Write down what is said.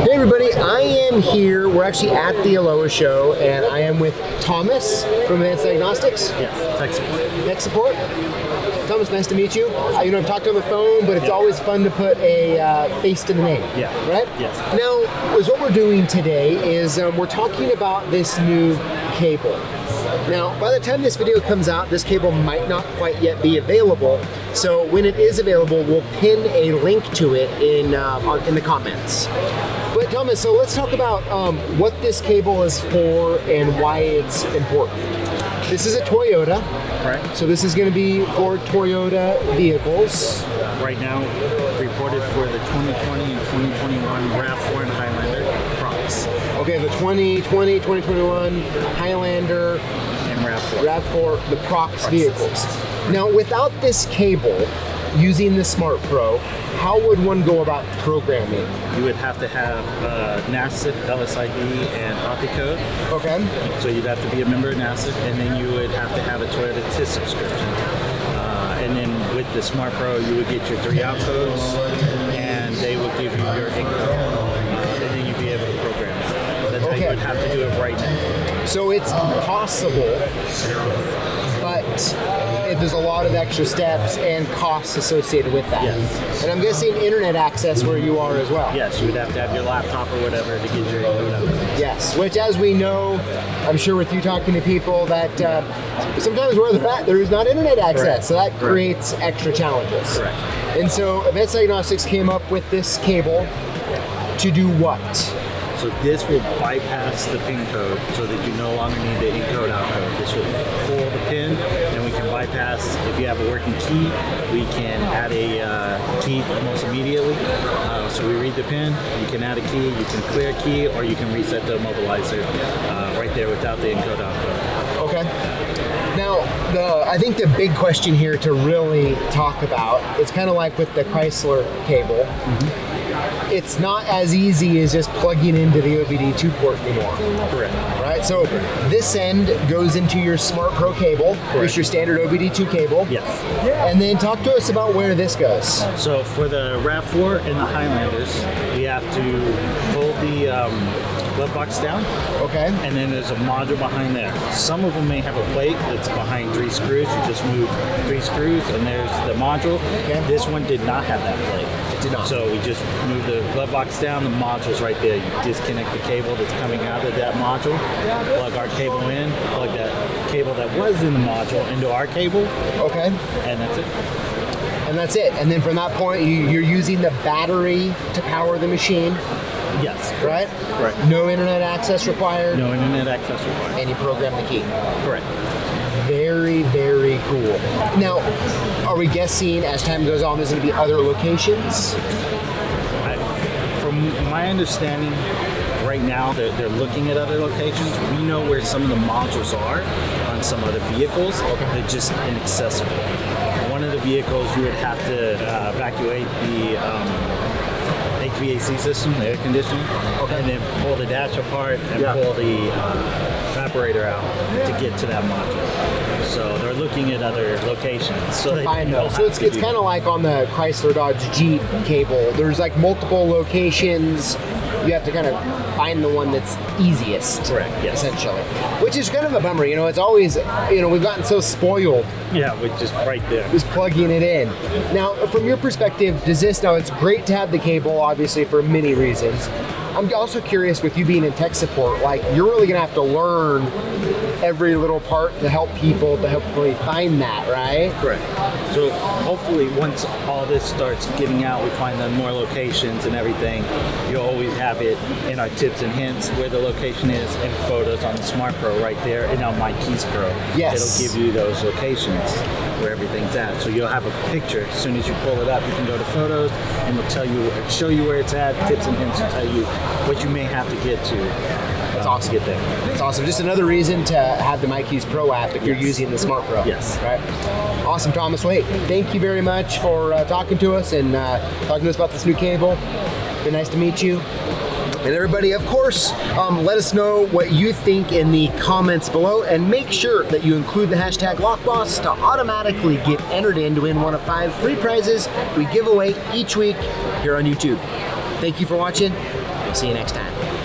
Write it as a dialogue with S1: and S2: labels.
S1: Hey everybody, I am here. We're actually at the Aloha show, and I am with Thomas from Advanced Diagnostics.
S2: Yes, tech support.
S1: Tech support. Thomas, nice to meet you. I've talked on the phone, but it's always fun to put a face to the name.
S2: Yeah.
S1: Right?
S2: Yes.
S1: Now, what we're doing today is we're talking about this new cable. Now, by the time this video comes out, this cable might not quite yet be available. So when it is available, we'll pin a link to it in the comments. But Thomas, so let's talk about what this cable is for and why it's important. This is a Toyota.
S2: Right.
S1: So this is going to be for Toyota vehicles.
S2: Right now, reported for the 2020 and 2021 RAV4 and Highlander Procs.
S1: Okay, the 2020, 2021 Highlander
S2: And RAV4.
S1: RAV4, the Procs vehicles. Now, without this cable, using the Smart Pro, how would one go about programming?
S2: You would have to have NASIF, LSID, and AUTHI code.
S1: Okay.
S2: So you'd have to be a member of NASIF, and then you would have to have a Toyota TIS subscription. And then with the Smart Pro, you would get your 3 out codes, and they would give you your ink code, and then you'd be able to program it. That's how you would have to do it right now.
S1: So it's possible, but there's a lot of extra steps and costs associated with that.
S2: Yes.
S1: And I'm guessing internet access where you are as well.
S2: Yes, you would have to have your laptop or whatever to get your ink code out.
S1: Yes, which as we know, I'm sure with you talking to people that sometimes where they're at, there is not internet access.
S2: Correct.
S1: So that creates extra challenges.
S2: Correct.
S1: And so Advanced Diagnostics came up with this cable to do what?
S2: So this will bypass the PIN code so that you no longer need the in-code out-code. This will pull the PIN, and we can bypass, if you have a working key, we can add a key almost immediately. So we read the PIN, you can add a key, you can clear a key, or you can reset the immobilizer right there without the in-code out-code.
S1: Okay. Now, I think the big question here to really talk about, it's kind of like with the Chrysler cable. Mm-hmm. It's not as easy as just plugging into the OBD2 port anymore.
S2: Correct.
S1: Right? So this end goes into your Smart Pro cable, just your standard OBD2 cable.
S2: Yes.
S1: And then talk to us about where this goes.
S2: So for the RAV4 and the Highlanders, we have to pull the glove box down.
S1: Okay.
S2: And then there's a module behind there. Some of them may have a plate that's behind 3 screws. You just move 3 screws and there's the module. Okay. This one did not have that plate.
S1: It did not.
S2: So we just move the glove box down, the module's right there. You disconnect the cable that's coming out of that module, plug our cable in, plug that cable that was in the module into our cable.
S1: Okay.
S2: And that's it.
S1: And that's it. And then from that point, you're using the battery to power the machine.
S2: Yes.
S1: Right?
S2: Correct.
S1: No internet access required.
S2: No internet access required.
S1: And you program the key.
S2: Correct.
S1: Very, very cool. Now, are we guessing as time goes on there's going to be other locations?
S2: From my understanding, right now they're looking at other locations. We know where some of the modules are on some other vehicles. Okay. They're just inaccessible. One of the vehicles you would have to evacuate the HVAC system, the air conditioning, and then pull the dash apart and pull the evaporator out to get to that module. So they're looking at other locations. So
S1: it's kind of like on the Chrysler Dodge Jeep cable. There's like multiple locations. You have to kind of find the one that's easiest.
S2: Correct, yes.
S1: Essentially. Which is kind of a bummer. It's always, we've gotten so spoiled.
S2: Yeah, with just right there.
S1: Just plugging it in. Now, from your perspective, it's great to have the cable, obviously, for many reasons. I'm also curious, with you being in tech support, you're really going to have to learn every little part to help people to hopefully find that, right?
S2: Correct. So hopefully once all this starts getting out, we find the more locations and everything, you'll always have it in our tips and hints where the location is and photos on the Smart Pro right there and on My Keys Pro.
S1: Yes.
S2: It'll give you those locations where everything's at. So you'll have a picture. As soon as you pull it up, you can go to photos and it'll show you where it's at, tips and hints, and tell you what you may have to get to.
S1: That's awesome.
S2: To get there.
S1: That's awesome. Just another reason to have the My Keys Pro app if you're using the Smart Pro.
S2: Yes.
S1: Right. Awesome, Thomas. Well, hey, thank you very much for talking to us and talking to us about this new cable. Been nice to meet you. And everybody, of course, let us know what you think in the comments below, and make sure that you include the hashtag Lockboss to automatically get entered in to win one of 5 free prizes we give away each week here on YouTube. Thank you for watching.
S3: I'll see you next time.